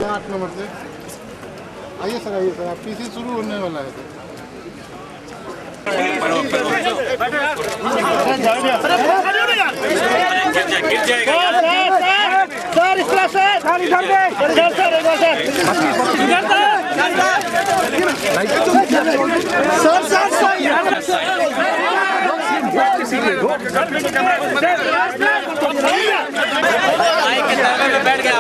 8 number से आइए sir, आप पीसी शुरू होने वाला है सर। इधर बैठ गया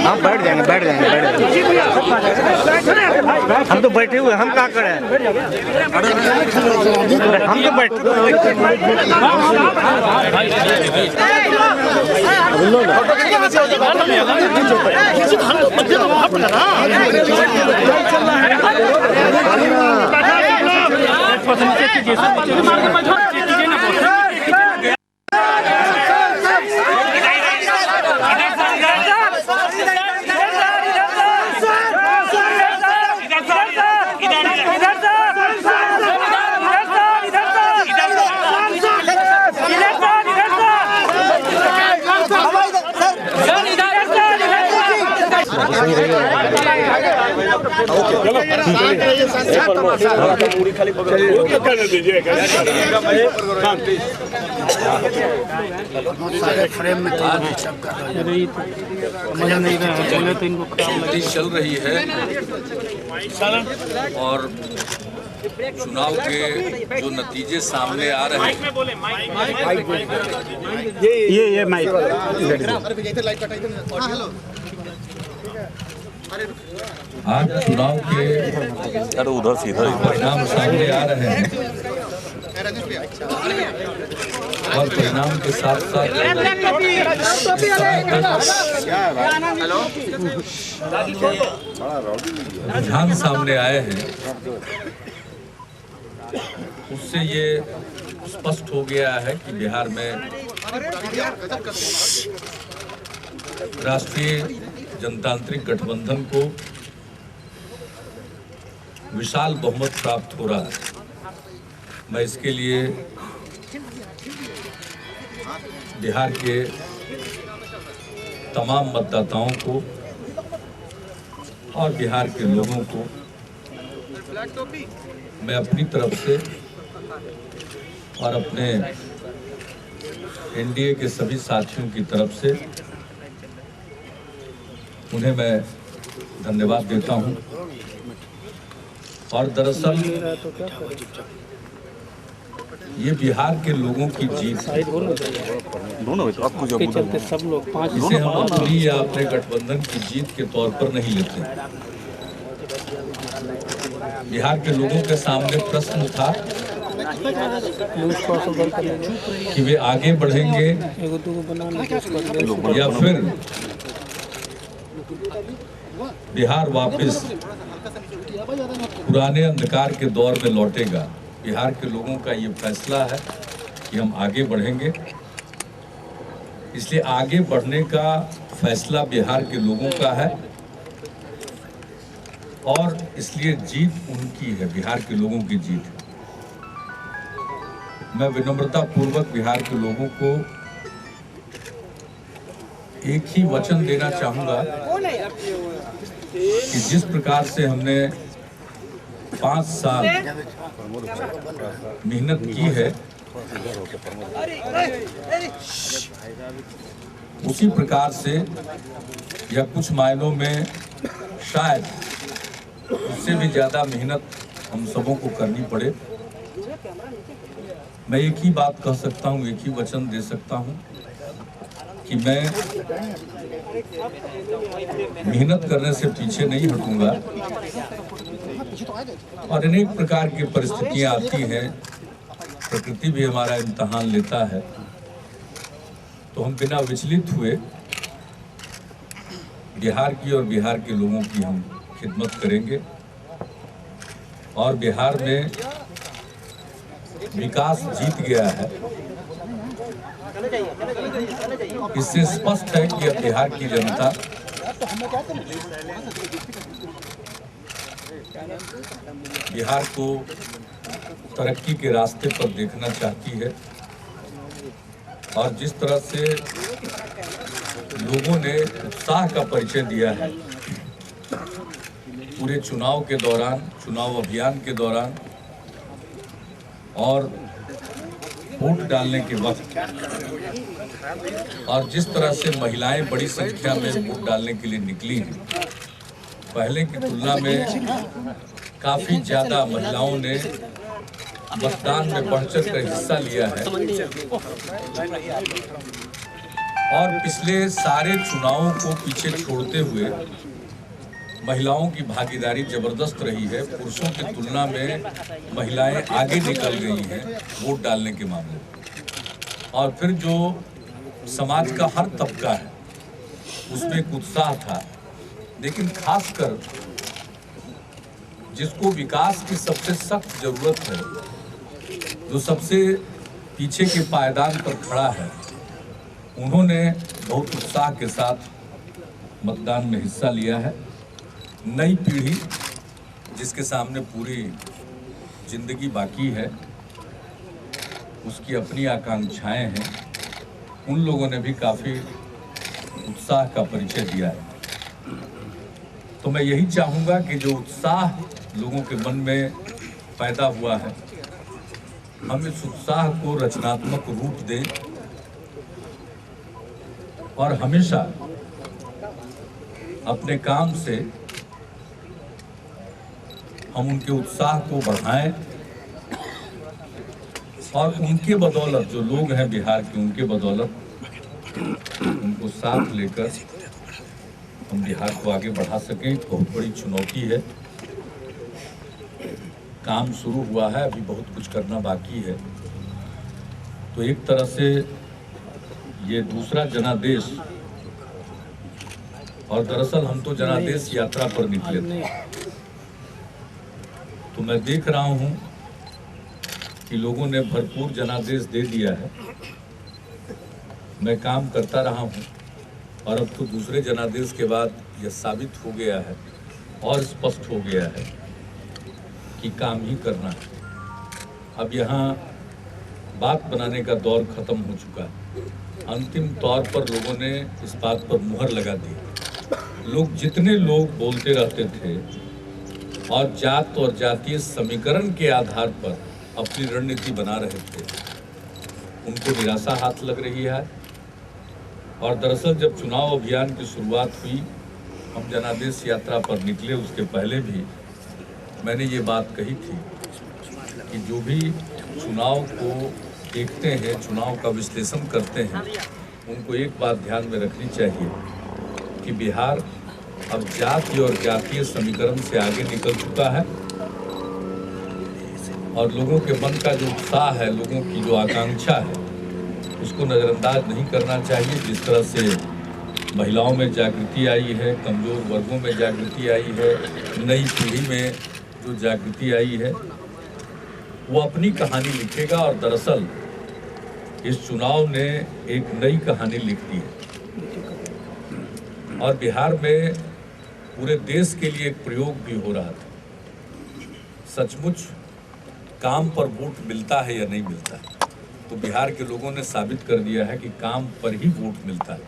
हम बैठ जाएंगे हम तो बैठे हुए, हम क्या करें, हम तो बैठे फ्रेम में चल रही है और चुनाव के जो नतीजे सामने आ रहे हैं, ये माइक आज चुनाव के उधर सीधा परिणाम सामने आ रहे हैं और परिणाम के साथ साथ रुझान सामने आए हैं। उससे ये स्पष्ट हो गया है कि बिहार में राष्ट्रीय जनतांत्रिक गठबंधन को विशाल बहुमत प्राप्त हो रहा है। मैं इसके लिए बिहार के तमाम मतदाताओं को और बिहार के लोगों को मैं अपनी तरफ से और अपने एनडीए के सभी साथियों की तरफ से उन्हें मैं धन्यवाद देता हूं। और दरअसल ये बिहार के लोगों की जीत है। इसे हम अपनी या अपने गठबंधन की जीत के तौर पर नहीं लेते। बिहार के लोगों के सामने प्रश्न था कि वे आगे बढ़ेंगे या फिर बिहार वापस पुराने अंधकार के दौर में लौटेगा। बिहार के लोगों का ये फैसला है कि हम आगे बढ़ेंगे, इसलिए आगे बढ़ने का फैसला बिहार के लोगों का है और इसलिए जीत उनकी है, बिहार के लोगों की जीत है। मैं विनम्रता पूर्वक बिहार के लोगों को एक ही वचन देना चाहूंगा कि जिस प्रकार से हमने 5 साल मेहनत की है, उसी प्रकार से या कुछ मायनों में शायद उससे भी ज्यादा मेहनत हम सबों को करनी पड़े। मैं एक ही बात कह सकता हूँ, एक ही वचन दे सकता हूँ कि मैं मेहनत करने से पीछे नहीं हटूंगा। और अनेक प्रकार की परिस्थितियां आती हैं, प्रकृति भी हमारा इम्तिहान लेता है, तो हम बिना विचलित हुए बिहार की और बिहार के लोगों की हम खिदमत करेंगे। और बिहार में विकास जीत गया है, इससे स्पष्ट है कि अब बिहार की जनता बिहार को तरक्की के रास्ते पर देखना चाहती है। और जिस तरह से लोगों ने उत्साह का परिचय दिया है पूरे चुनाव के दौरान, चुनाव अभियान के दौरान और वोट डालने के वक्त, और जिस तरह से महिलाएं बड़ी संख्या में वोट डालने के लिए निकली हैं, पहले की तुलना में काफी ज्यादा महिलाओं ने मतदान में बढ़-चढ़ कर हिस्सा लिया है और पिछले सारे चुनावों को पीछे छोड़ते हुए महिलाओं की भागीदारी जबरदस्त रही है। पुरुषों की तुलना में महिलाएं आगे निकल गई हैं वोट डालने के मामले में। और फिर जो समाज का हर तबका है उसमें एक उत्साह था, लेकिन खासकर जिसको विकास की सबसे सख्त जरूरत है, जो सबसे पीछे के पायदान पर खड़ा है, उन्होंने बहुत उत्साह के साथ मतदान में हिस्सा लिया है। नई पीढ़ी जिसके सामने पूरी जिंदगी बाकी है, उसकी अपनी आकांक्षाएं हैं, उन लोगों ने भी काफ़ी उत्साह का परिचय दिया है। तो मैं यही चाहूँगा कि जो उत्साह लोगों के मन में पैदा हुआ है, हम इस उत्साह को रचनात्मक रूप दें और हमेशा अपने काम से हम उनके उत्साह को बढ़ाएं और उनके बदौलत, जो लोग हैं बिहार के, उनके बदौलत उनको साथ लेकर हम बिहार को आगे बढ़ा सकें। बहुत बड़ी चुनौती है, काम शुरू हुआ है, अभी बहुत कुछ करना बाकी है। तो एक तरह से ये दूसरा जनादेश, और दरअसल हम तो जनादेश यात्रा पर निकले थे, तो मैं देख रहा हूं कि लोगों ने भरपूर जनादेश दे दिया है। मैं काम करता रहा हूं और अब तो दूसरे जनादेश के बाद यह साबित हो गया है और स्पष्ट हो गया है कि काम ही करना है। अब यहाँ बात बनाने का दौर खत्म हो चुका है। अंतिम तौर पर लोगों ने इस बात पर मुहर लगा दी। लोग जितने लोग बोलते रहते थे और जात और जातीय समीकरण के आधार पर अपनी रणनीति बना रहे थे, उनको निराशा हाथ लग रही है। और दरअसल जब चुनाव अभियान की शुरुआत हुई, हम जनादेश यात्रा पर निकले, उसके पहले भी मैंने ये बात कही थी कि जो भी चुनाव को देखते हैं, चुनाव का विश्लेषण करते हैं, उनको एक बात ध्यान में रखनी चाहिए कि बिहार अब जाति और जातीय समीकरण से आगे निकल चुका है और लोगों के मन का जो उत्साह है, लोगों की जो आकांक्षा है, उसको नज़रअंदाज नहीं करना चाहिए। जिस तरह से महिलाओं में जागृति आई है, कमज़ोर वर्गों में जागृति आई है, नई पीढ़ी में जो जागृति आई है, वो अपनी कहानी लिखेगा। और दरअसल इस चुनाव ने एक नई कहानी लिख दी है और बिहार में पूरे देश के लिए एक प्रयोग भी हो रहा था। सचमुच काम पर वोट मिलता है या नहीं मिलता है, तो बिहार के लोगों ने साबित कर दिया है कि काम पर ही वोट मिलता है।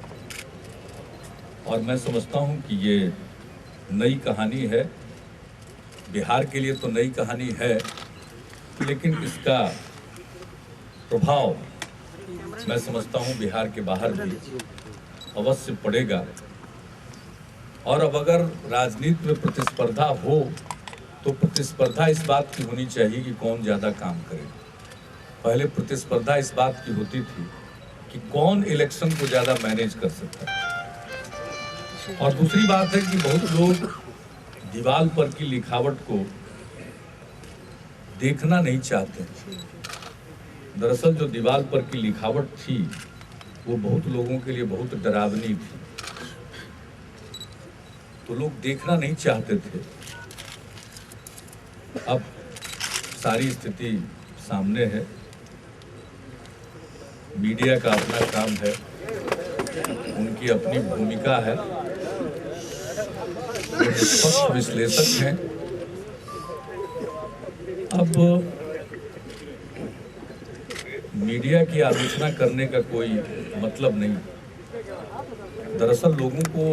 और मैं समझता हूं कि ये नई कहानी है, बिहार के लिए तो नई कहानी है, लेकिन इसका प्रभाव मैं समझता हूं बिहार के बाहर भी अवश्य पड़ेगा। और अब अगर राजनीति में प्रतिस्पर्धा हो तो प्रतिस्पर्धा इस बात की होनी चाहिए कि कौन ज़्यादा काम करे। पहले प्रतिस्पर्धा इस बात की होती थी कि कौन इलेक्शन को ज़्यादा मैनेज कर सकता है। और दूसरी बात है कि बहुत लोग दीवार पर की लिखावट को देखना नहीं चाहते। दरअसल जो दीवार पर की लिखावट थी वो बहुत लोगों के लिए बहुत डरावनी थी, तो लोग देखना नहीं चाहते थे। अब सारी स्थिति सामने है, मीडिया का अपना काम है, उनकी अपनी भूमिका है, निष्पक्ष विश्लेषक हैं। अब मीडिया की आलोचना करने का कोई मतलब नहीं। दरअसल लोगों को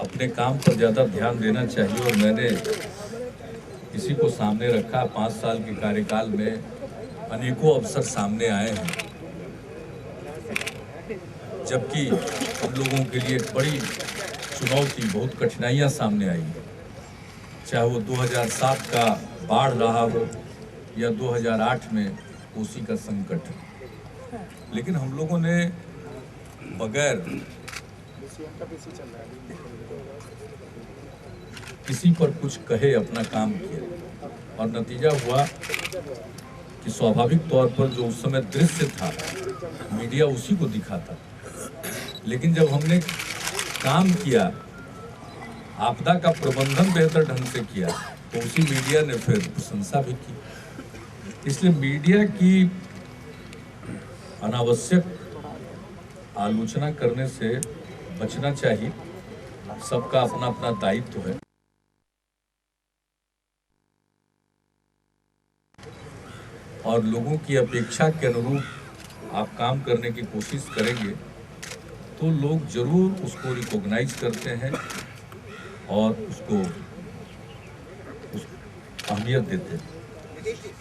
अपने काम पर ज़्यादा ध्यान देना चाहिए और मैंने इसी को सामने रखा। 5 साल के कार्यकाल में अनेकों अवसर सामने आए हैं, जबकि हम लोगों के लिए एक बड़ी चुनौती, बहुत कठिनाइयां सामने आई हैं, चाहे वो 2007 का बाढ़ रहा हो या 2008 में कोसी का संकट। लेकिन हम लोगों ने बगैर किसी पर कुछ कहे अपना काम किया और नतीजा हुआ कि स्वाभाविक तौर पर जो उस समय दृश्य था मीडिया उसी को दिखाता, लेकिन जब हमने काम किया, आपदा का प्रबंधन बेहतर ढंग से किया, तो उसी मीडिया ने फिर प्रशंसा भी की। इसलिए मीडिया की अनावश्यक आलोचना करने से बचना चाहिए। सबका अपना अपना दायित्व है और लोगों की अपेक्षा के अनुरूप आप काम करने की कोशिश करेंगे तो लोग जरूर उसको रिकॉग्नाइज करते हैं और उसको अहमियत देते हैं।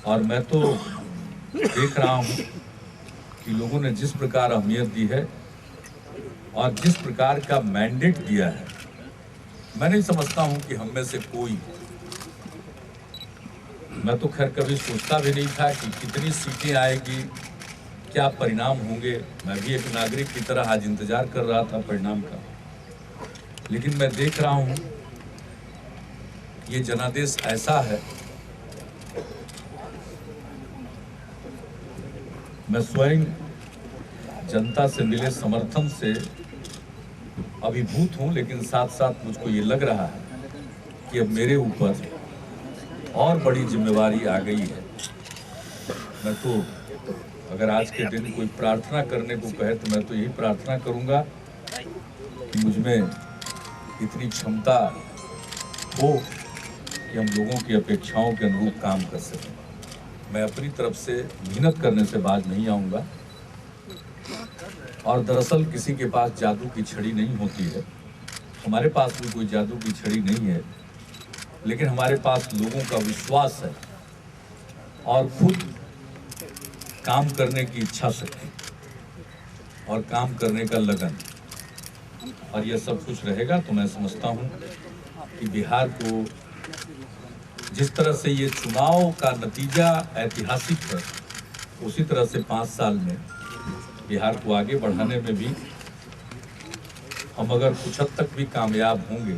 और मैं तो देख रहा हूँ कि लोगों ने जिस प्रकार अहमियत दी है और जिस प्रकार का मैंडेट दिया है, मैं नहीं समझता हूँ कि हम में से कोई, मैं तो खैर कभी सोचता भी नहीं था कि कितनी सीटें आएगी, क्या परिणाम होंगे। मैं भी एक नागरिक की तरह आज इंतजार कर रहा था परिणाम का, लेकिन मैं देख रहा हूँ ये जनादेश ऐसा है, मैं स्वयं जनता से मिले समर्थन से अभिभूत हूँ, लेकिन साथ साथ मुझको ये लग रहा है कि अब मेरे ऊपर और बड़ी जिम्मेवारी आ गई है। मैं तो अगर आज के दिन कोई प्रार्थना करने को कहे तो मैं तो यही प्रार्थना करूंगा कि मुझ में इतनी क्षमता हो कि हम लोगों की अपेक्षाओं के अनुरूप काम कर सकें। मैं अपनी तरफ से मेहनत करने से बाज नहीं आऊँगा और दरअसल किसी के पास जादू की छड़ी नहीं होती है, हमारे पास भी कोई जादू की छड़ी नहीं है, लेकिन हमारे पास लोगों का विश्वास है और खुद काम करने की इच्छा शक्ति और काम करने का लगन, और यह सब कुछ रहेगा तो मैं समझता हूँ कि बिहार को जिस तरह से ये चुनाव का नतीजा ऐतिहासिक है, उसी तरह से 5 साल में बिहार को आगे बढ़ाने में भी हम अगर कुछ हद तक भी कामयाब होंगे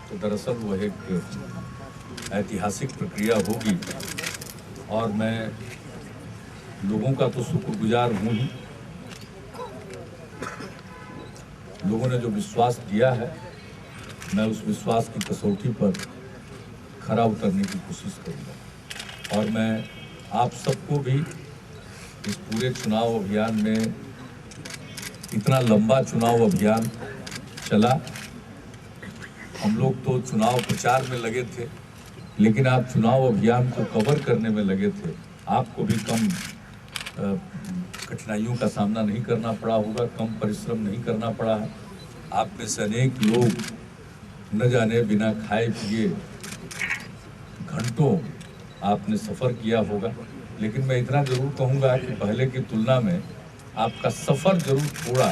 तो दरअसल वह एक ऐतिहासिक प्रक्रिया होगी। और मैं लोगों का तो शुक्रगुजार हूँ ही, लोगों ने जो विश्वास दिया है मैं उस विश्वास की कसौटी पर खरा उतरने की कोशिश करूँगा। और मैं आप सबको भी इस पूरे चुनाव अभियान में, इतना लंबा चुनाव अभियान चला, हम लोग तो चुनाव प्रचार में लगे थे, लेकिन आप चुनाव अभियान को कवर करने में लगे थे। आपको भी कम कठिनाइयों का सामना नहीं करना पड़ा होगा, कम परिश्रम नहीं करना पड़ा है। आप में से अनेक लोग न जाने बिना खाए पिए घंटों आपने सफ़र किया होगा, लेकिन मैं इतना ज़रूर कहूँगा कि पहले की तुलना में आपका सफ़र जरूर थोड़ा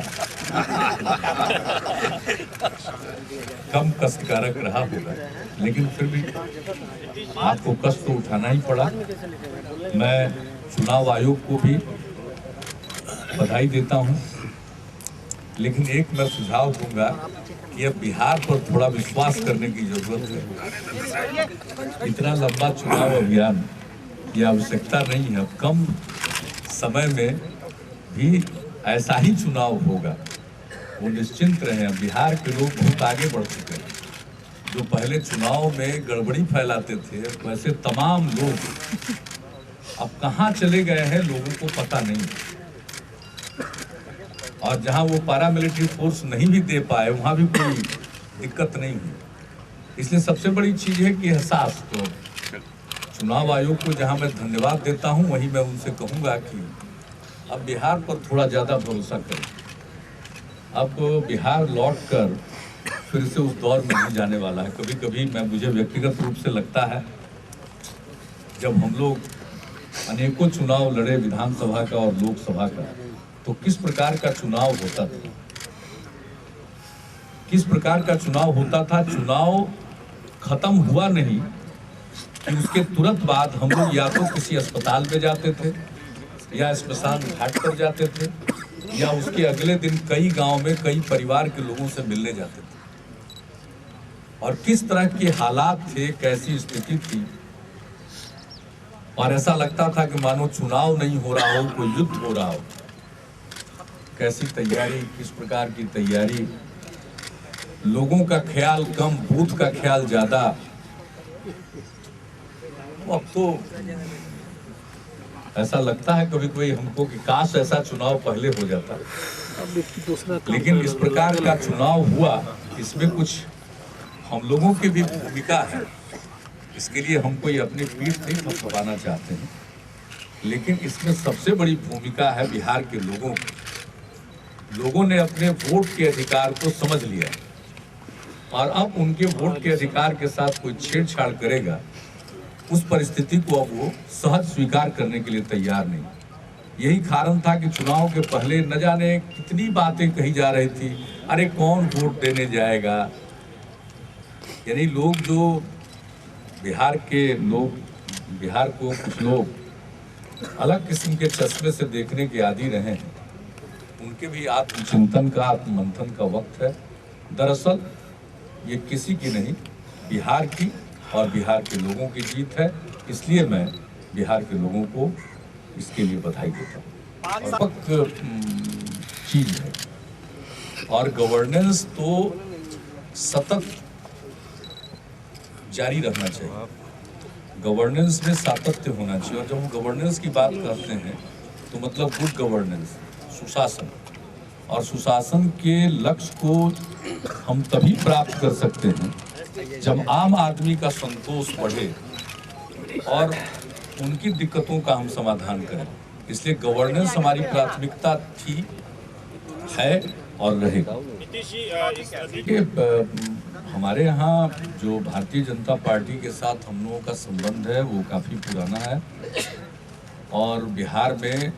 कम कष्टकारक रहा होगा, लेकिन फिर भी आपको कष्ट तो उठाना ही पड़ा। मैं चुनाव आयोग को भी बधाई देता हूं, लेकिन एक मैं सुझाव दूंगा कि अब बिहार पर थोड़ा विश्वास करने की जरूरत है। इतना लंबा चुनाव अभियान की आवश्यकता नहीं है। कम समय में भी ऐसा ही चुनाव होगा, वो निश्चिंत रहें। बिहार के लोग बहुत आगे बढ़ चुके हैं। जो पहले चुनाव में गड़बड़ी फैलाते थे, वैसे तमाम लोग अब कहाँ चले गए हैं लोगों को पता नहीं। और जहां वो पैरामिलिट्री फोर्स नहीं भी दे पाए, वहां भी कोई दिक्कत नहीं हुई। इसलिए सबसे बड़ी चीज है कि एहसास। तो चुनाव आयोग को जहां मैं धन्यवाद देता हूं, वहीं मैं उनसे कहूंगा कि अब बिहार पर थोड़ा ज़्यादा भरोसा करें। अब बिहार लौटकर फिर से उस दौर में नहीं जाने वाला है। कभी कभी मुझे व्यक्तिगत रूप से लगता है, जब हम लोग अनेकों चुनाव लड़े विधानसभा का और लोकसभा का, तो किस प्रकार का चुनाव होता था, किस प्रकार का चुनाव होता था। चुनाव खत्म हुआ नहीं कि उसके तुरंत बाद हम लोग या तो किसी अस्पताल में जाते थे, या स्मशान घाट पर जाते थे, या उसके अगले दिन कई गांव में कई परिवार के लोगों से मिलने जाते थे। और किस तरह के हालात थे, कैसी स्थिति थी, और ऐसा लगता था कि मानो चुनाव नहीं हो रहा हो, कोई युद्ध हो रहा हो। कैसी तैयारी, किस प्रकार की तैयारी, लोगों का ख्याल कम, बूथ का ख्याल ज्यादा। अब तो ऐसा लगता है कभी कभी हमको कि काश ऐसा चुनाव पहले हो जाता। लेकिन इस प्रकार का चुनाव हुआ, इसमें कुछ हम लोगों की भी भूमिका है। इसके लिए हम कोई अपनी पीठ नहीं थपथपाना चाहते हैं, लेकिन इसमें सबसे बड़ी भूमिका है बिहार के लोगों की। लोगों ने अपने वोट के अधिकार को समझ लिया, और अब उनके वोट के अधिकार के साथ कोई छेड़छाड़ करेगा, उस परिस्थिति को अब वो सहज स्वीकार करने के लिए तैयार नहीं। यही कारण था कि चुनाव के पहले न जाने कितनी बातें कही जा रही थी। अरे कौन वोट देने जाएगा, यानी लोग जो बिहार के लोग, बिहार को कुछ लोग अलग किस्म के चश्मे से देखने के आदी रहे हैं, उनके भी आत्मचिंतन का, आत्ममंथन का वक्त है। दरअसल ये किसी की नहीं, बिहार की और बिहार के लोगों की जीत है। इसलिए मैं बिहार के लोगों को इसके लिए बधाई देता हूँ। और वक्त चीज है, और गवर्नेंस तो सतत जारी रहना चाहिए। गवर्नेंस में सातत्य होना चाहिए। और जब हम गवर्नेंस की बात करते हैं तो मतलब गुड गवर्नेंस, सुशासन। और सुशासन के लक्ष्य को हम तभी प्राप्त कर सकते हैं जब आम आदमी का संतोष बढ़े और उनकी दिक्कतों का हम समाधान करें। इसलिए गवर्नेंस हमारी प्राथमिकता थी, है और रहेगा। हमारे यहाँ जो भारतीय जनता पार्टी के साथ हम लोगों का संबंध है वो काफ़ी पुराना है, और बिहार में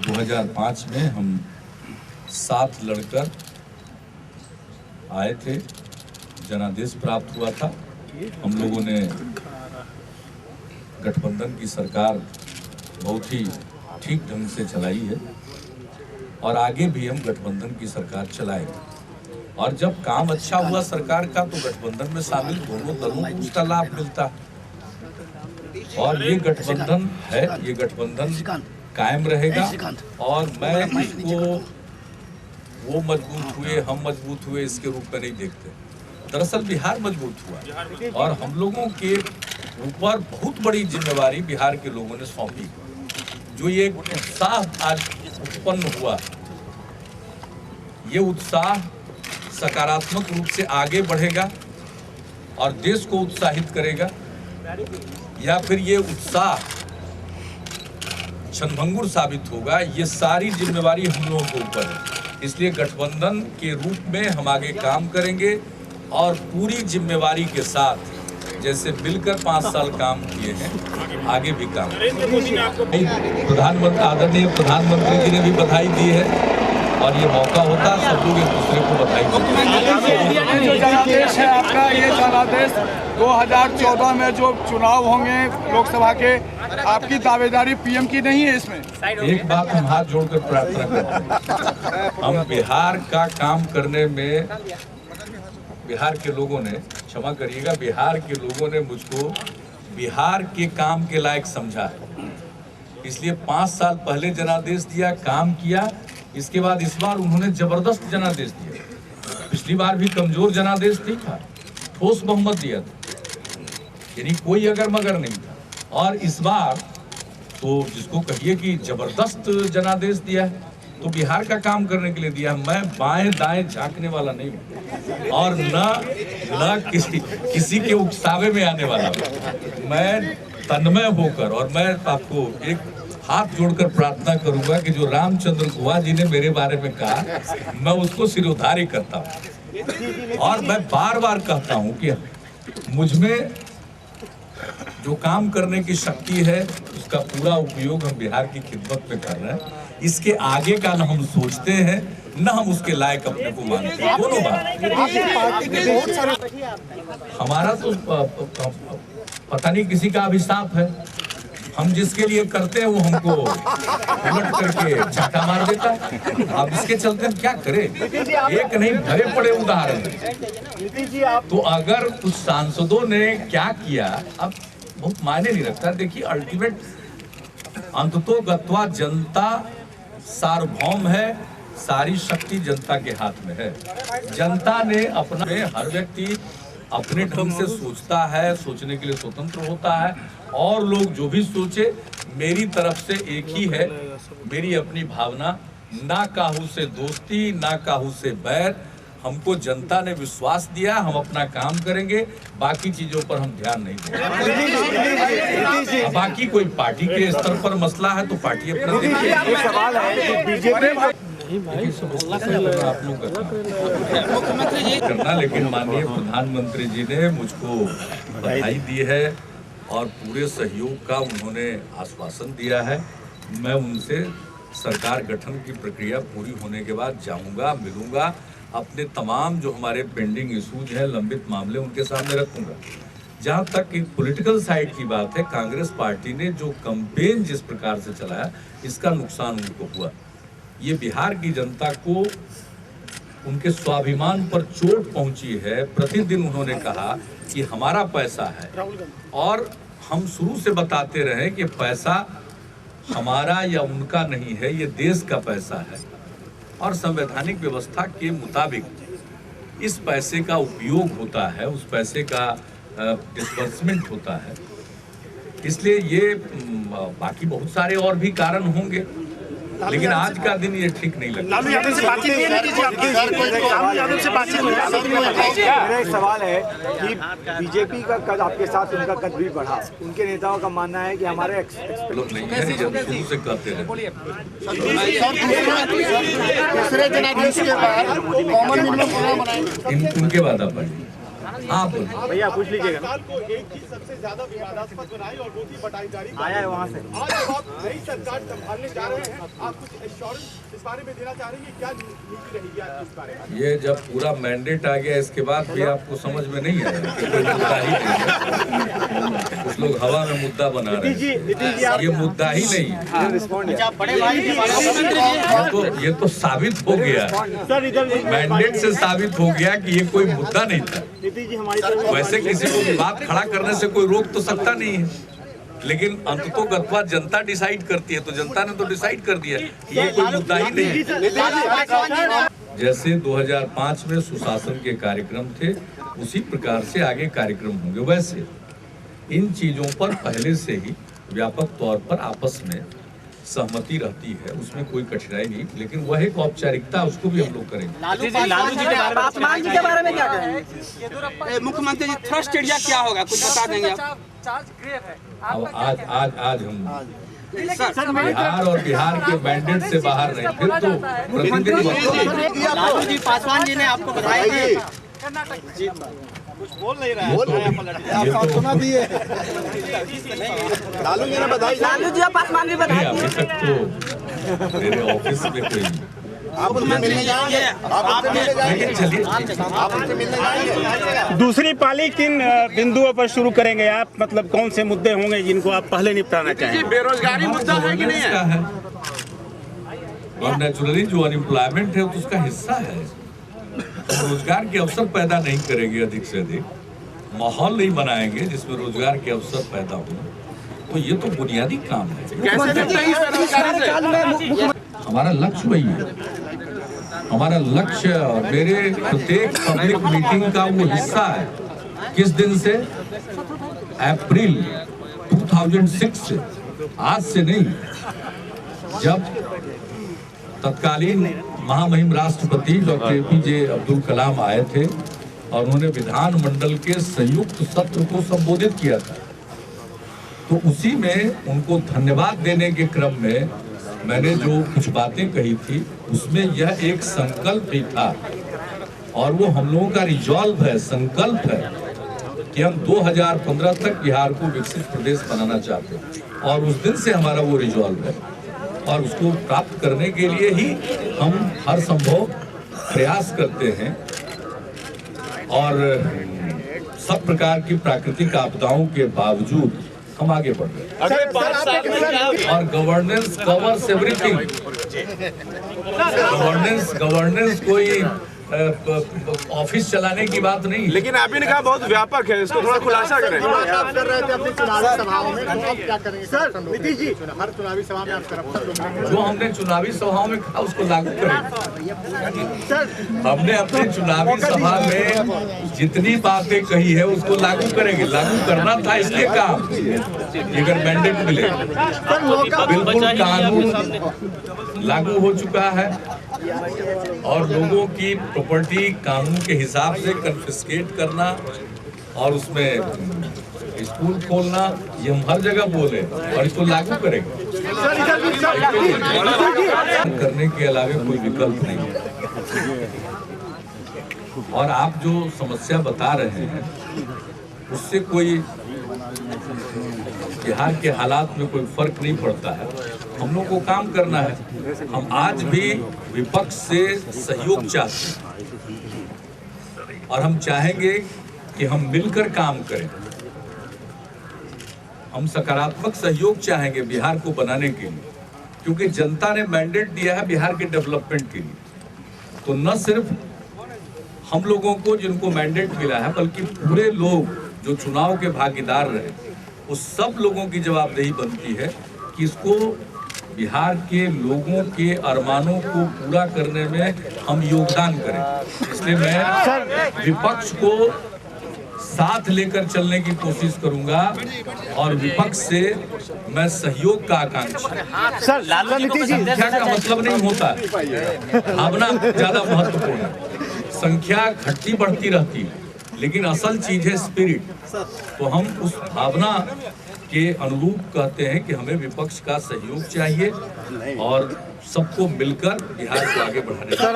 2005 में हम साथ लड़कर आए थे, जनादेश प्राप्त हुआ था। हम लोगों ने गठबंधन की सरकार बहुत ही ठीक ढंग से चलाई है, और आगे भी हम गठबंधन की सरकार चलाएंगे। और जब काम अच्छा हुआ सरकार का तो गठबंधन में शामिल दोनों दलों को उसका लाभ मिलता है। और ये गठबंधन है, ये गठबंधन कायम रहेगा। और मैं इसको वो मजबूत हुए, हम मजबूत हुए इसके रूप में नहीं देखते। दरअसल बिहार मजबूत हुआ, और हम लोगों के ऊपर बहुत बड़ी जिम्मेवारी बिहार के लोगों ने सौंपी। जो ये उत्साह आज उत्पन्न हुआ, ये उत्साह सकारात्मक रूप से आगे बढ़ेगा और देश को उत्साहित करेगा, या फिर ये उत्साह क्षणभंगुर साबित होगा, ये सारी जिम्मेवारी हम लोगों के ऊपर है। इसलिए गठबंधन के रूप में हम आगे काम करेंगे, और पूरी जिम्मेवारी के साथ जैसे मिलकर 5 साल काम किए हैं, आगे भी काम। प्रधानमंत्री, आदरणीय प्रधानमंत्री जी ने भी बधाई दी है, और ये मौका होता है सब लोग एक दूसरे को बधाई दें। जो जनादेश है आपका, ये जनादेश 2014 में जो चुनाव होंगे लोकसभा के, आपकी दावेदारी पीएम की नहीं है इसमें? एक बात हम हाथ जोड़कर प्रार्थना करते हैं, हम बिहार का काम करने में, बिहार के लोगों ने, क्षमा करिएगा, बिहार के लोगों ने मुझको बिहार के काम के लायक समझा है। इसलिए 5 साल पहले जनादेश दिया, काम किया। इसके बाद इस बार उन्होंने जबरदस्त जनादेश दिया। पिछली बार भी कमजोर जनादेश नहीं था, ठोस बहुमत दिया था, यानी कोई अगर मगर नहीं था। और इस बार तो जिसको कहिए कि जबरदस्त जनादेश दिया है, तो बिहार का काम करने के लिए दिया। मैं बाएं दाएं झांकने वाला नहीं हूँ, और न किसी के उकसावे में आने वाला हूँ। मैं तन्मय होकर, और मैं आपको एक हाथ जोड़कर प्रार्थना करूंगा कि जो रामचंद्र कुआ जी ने मेरे बारे में कहा, मैं उसको सिरोधार्य करता हूं। और मैं बार बार कहता हूं कि मुझमें जो काम करने की शक्ति है उसका पूरा उपयोग हम बिहार की खिदमत में कर रहे हैं। इसके आगे का न हम सोचते हैं, न हम उसके लायक अपने को मानते हैं। दोनों बात हमारा तो पता नहीं किसी का अभिशाप है। हम जिसके लिए करते हैं वो हमको उलट करके झटका मार देता है। अब इसके चलते हम क्या करें? एक नहीं भरे पड़े उदाहरण। तो अगर कुछ सांसदों ने क्या किया अब बहुत मायने नहीं रखता। देखिए अल्टीमेट अंततोगत्वा जनता सार्वभौम है, सारी शक्ति जनता के हाथ में है। जनता ने अपना, हर व्यक्ति अपने ढंग से सोचता है, सोचने के लिए स्वतंत्र होता है। और लोग जो भी सोचे, मेरी तरफ से एक ही है, मेरी अपनी भावना, ना काहू से दोस्ती ना काहू से बैर। हमको जनता ने विश्वास दिया, हम अपना काम करेंगे, बाकी चीजों पर हम ध्यान नहीं देंगे। बाकी कोई पार्टी के स्तर पर मसला है तो पार्टी अपना देखिए। आप लोग करना, लेकिन माननीय प्रधानमंत्री जी ने मुझको बधाई दी है और पूरे सहयोग का उन्होंने आश्वासन दिया है। मैं उनसे सरकार गठन की प्रक्रिया पूरी होने के बाद जाऊंगा, मिलूंगा, अपने तमाम जो हमारे पेंडिंग इशूज हैं, लंबित मामले उनके सामने रखूंगा। जहां तक एक पॉलिटिकल साइड की बात है, कांग्रेस पार्टी ने जो कैंपेन जिस प्रकार से चलाया, इसका नुकसान उनको हुआ। ये बिहार की जनता को उनके स्वाभिमान पर चोट पहुंची है। प्रतिदिन उन्होंने कहा कि हमारा पैसा है, और हम शुरू से बताते रहे कि पैसा हमारा या उनका नहीं है, ये देश का पैसा है और संवैधानिक व्यवस्था के मुताबिक इस पैसे का उपयोग होता है, उस पैसे का डिस्बर्समेंट होता है। इसलिए ये बाकी बहुत सारे और भी कारण होंगे, लेकिन आज का दिन ये ठीक नहीं लगता। लालू यादव से बातचीत मेरा एक सवाल है कि बीजेपी का कद आपके साथ उनका कद भी बढ़ा। उनके नेताओं का मानना है कि हमारे लोग नहीं है, जब शुरू से कहते हैं। दूसरे जनादेश के बाद कॉमन मिनिमम प्रोग्राम बनाएंगे। उनके बाद आप पढ़िए। आप भैया पूछ लीजिएगा। एक चीज सबसे ज्यादा विवादास्पद बनाई और वो थी बटाईदारी आया है वहाँ से। आज जब आप नई सरकार संभालने जा रहे हैं, आप कुछ एश्योरेंस इस बारे में देना चाह रहे हैं, क्या नीति रहेगी आपकी इस बारे में? ये जब पूरा मैंडेट आ गया, इसके बाद भी आपको समझ में नहीं आया कि कोई मुद्दा ही नहीं। कुछ लोग हवा में मुद्दा बना रहे हैं, ये मुद्दा ही नहीं है। ये तो साबित हो गया, मैंडेट से साबित हो गया कि ये कोई मुद्दा नहीं था। वैसे किसी को बात खड़ा करने से कोई रोक तो सकता नहीं है, लेकिन अंततोगत्वा जनता डिसाइड करती है, तो जनता ने तो डिसाइड कर दिया कि ये कोई मुद्दा ही नहीं है। जैसे 2005 में सुशासन के कार्यक्रम थे, उसी प्रकार से आगे कार्यक्रम होंगे। वैसे इन चीजों पर पहले से ही व्यापक तौर पर आपस में सहमति रहती है, उसमें कोई कठिनाई नहीं, लेकिन वह एक औपचारिकता, उसको भी हम लोग करेंगे। लालू जी के बारे में क्या कहेंगे? मुख्यमंत्री जी थ्रस्ट एरिया क्या होगा, कुछ बता देंगे आप? अब आज हम बिहार और बिहार के मैंडेट से बाहर नहीं, फिर तो प्रतिनिधि लालू जी पासवान जी ने आपको बताया कुछ बोल नहीं रहा है। सुना दिए लालू जी पासवान जी बताइए। अभी तक तो मेरे ऑफिस में कोई आप उनसे मिलने जाएंगे, आप उनसे मिलने जाएंगे। दूसरी पाली किन बिंदुओं पर शुरू करेंगे आप? मतलब कौन से मुद्दे होंगे जिनको आप पहले निपटाना चाहेंगे? बेरोजगारी मुद्दा है कि नहीं है? और नेचुरली जो अनएम्प्लॉयमेंट है तो उसका हिस्सा है। रोजगार के अवसर पैदा नहीं करेंगे, अधिक से अधिक माहौल नहीं बनाएंगे जिसमें रोजगार के अवसर पैदा हो, तो ये तो बुनियादी काम है। हमारा लक्ष्य वही है, हमारा लक्ष्य मेरे प्रत्येक पब्लिक मीटिंग का वो हिस्सा है। किस दिन से? अप्रैल 2006 से, आज से नहीं। जब तत्कालीन महामहिम राष्ट्रपति डॉक्टर APJ अब्दुल कलाम आए थे और उन्होंने विधानमंडल के संयुक्त सत्र को संबोधित किया था, तो उसी में उनको धन्यवाद देने के क्रम में मैंने जो कुछ बातें कही थी उसमें यह एक संकल्प भी था, और वो हम लोगों का रिजॉल्व है, संकल्प है कि हम 2015 तक बिहार को विकसित प्रदेश बनाना चाहते हैं, और उस दिन से हमारा वो रिजॉल्व है, और उसको प्राप्त करने के लिए ही हम हर संभव प्रयास करते हैं। और सब प्रकार की प्राकृतिक आपदाओं के बावजूद हम आगे बढ़ रहे हैं। अगले 5 साल में और गवर्नेंस कवर्स एवरीथिंग। गवर्नेंस कोई ऑफिस चलाने की बात नहीं, लेकिन आप ही ने कहा बहुत व्यापक है, इसको थोड़ा खुलासा करें। आप कर रहे थे अपनी चुनावी सभाओं में, तो अब क्या करेंगे सर? नीतीश जी, हर चुनावी सभा में आप करप्शन जो हमने चुनावी सभाओं में कहा उसको लागू करें। हमने अपनी चुनावी सभा में जितनी बातें कही है उसको लागू करेंगे। लागू करना था इसलिए काम, अगर मैंडेट मिले। बिल्कुल कानून लागू हो चुका है और लोगों की प्रॉपर्टी कानून के हिसाब से कन्फिस्केट करना और उसमें स्कूल खोलना, ये हम हर जगह बोले और इसको लागू करेंगे। करने के अलावा कोई विकल्प नहीं है। और आप जो समस्या बता रहे हैं उससे कोई बिहार के हालात में कोई फर्क नहीं पड़ता है। हम लोग को काम करना है। हम आज भी विपक्ष से सहयोग चाहते हैं और हम चाहेंगे कि हम मिलकर काम करें। हम सकारात्मक सहयोग चाहेंगे बिहार को बनाने के लिए, क्योंकि जनता ने मैंडेट दिया है बिहार के डेवलपमेंट के लिए। तो न सिर्फ हम लोगों को जिनको मैंडेट मिला है, बल्कि पूरे लोग जो चुनाव के भागीदार रहे, उस सब लोगों की जवाबदेही बनती है कि इसको बिहार के लोगों के अरमानों को पूरा करने में हम योगदान करें। इसलिए मैं विपक्ष को साथ लेकर चलने की कोशिश करूंगा और विपक्ष से मैं सहयोग का आकांक्षी। संख्या का मतलब नहीं होता, भावना ज्यादा महत्वपूर्ण है। संख्या घटती बढ़ती रहती है, लेकिन असल चीज है स्पिरिट। तो हम उस भावना के अनुरूप कहते हैं कि हमें विपक्ष का सहयोग चाहिए और सबको मिलकर बिहार को आगे बढ़ाने का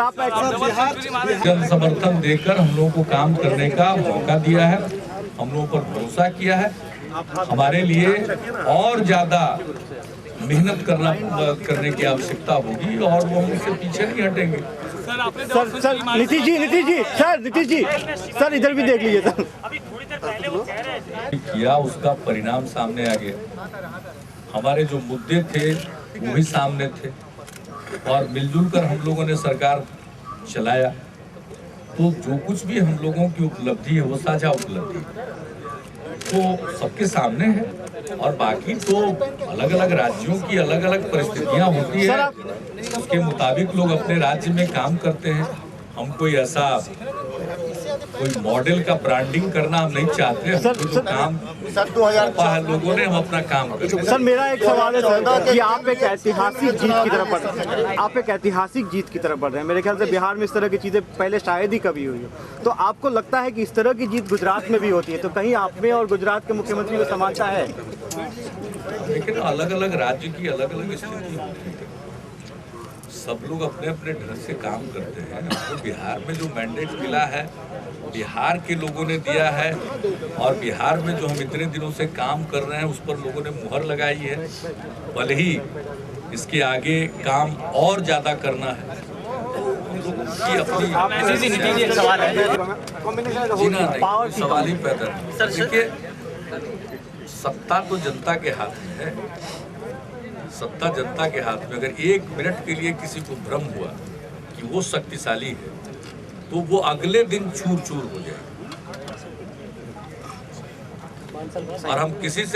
जन समर्थन देकर हम लोगों को काम करने का मौका दिया है। हम लोगों पर भरोसा किया है। हमारे लिए और ज्यादा मेहनत करने की आवश्यकता होगी और वो हम उससे पीछे नहीं हटेंगे। सर नीतीश जी सर इधर भी देख लीजिए सर। किया उसका परिणाम सामने आ गया। हमारे जो मुद्दे थे वो भी सामने थे और मिलजुल कर हम लोगों ने सरकार चलाया। तो जो कुछ भी हम लोगों की उपलब्धि है वो साझा उपलब्धि तो सबके सामने है। और बाकी तो अलग अलग राज्यों की अलग अलग परिस्थितियां होती है, उसके मुताबिक लोग अपने राज्य में काम करते हैं। हम कोई ऐसा कोई मॉडल का ब्रांडिंग करना हम नहीं चाहते। तो काम है लोगों ने, हम अपना काम करें। सर मेरा एक सवाल है सर कि आप एक ऐतिहासिक जीत की तरफ बढ़ रहे हैं। आप एक ऐतिहासिक जीत की तरफ बढ़ रहे हैं। मेरे ख्याल से बिहार में इस तरह की चीज़ें पहले शायद ही कभी हुई हो। तो आपको लगता है कि इस तरह की जीत गुजरात में भी होती है, तो कहीं आप में और गुजरात के मुख्यमंत्री में समानता है? लेकिन अलग अलग राज्य की अलग अलग स्थिति होती है। सब लोग अपने अपने ढंग से काम करते हैं। तो बिहार में जो मैंडेट मिला है बिहार के लोगों ने दिया है और बिहार में जो हम इतने दिनों से काम कर रहे हैं उस पर लोगों ने मुहर लगाई है। भले ही इसके आगे काम और ज्यादा करना है। सवाल ही पैदा देखिए, सत्ता तो जनता के हाथ में है। सत्ता जनता के हाथ में। अगर एक मिनट के लिए किसी को भ्रम हुआ कि वो शक्तिशाली है तो वो अगले दिन चूर चूर हो जाए। और हम किसी से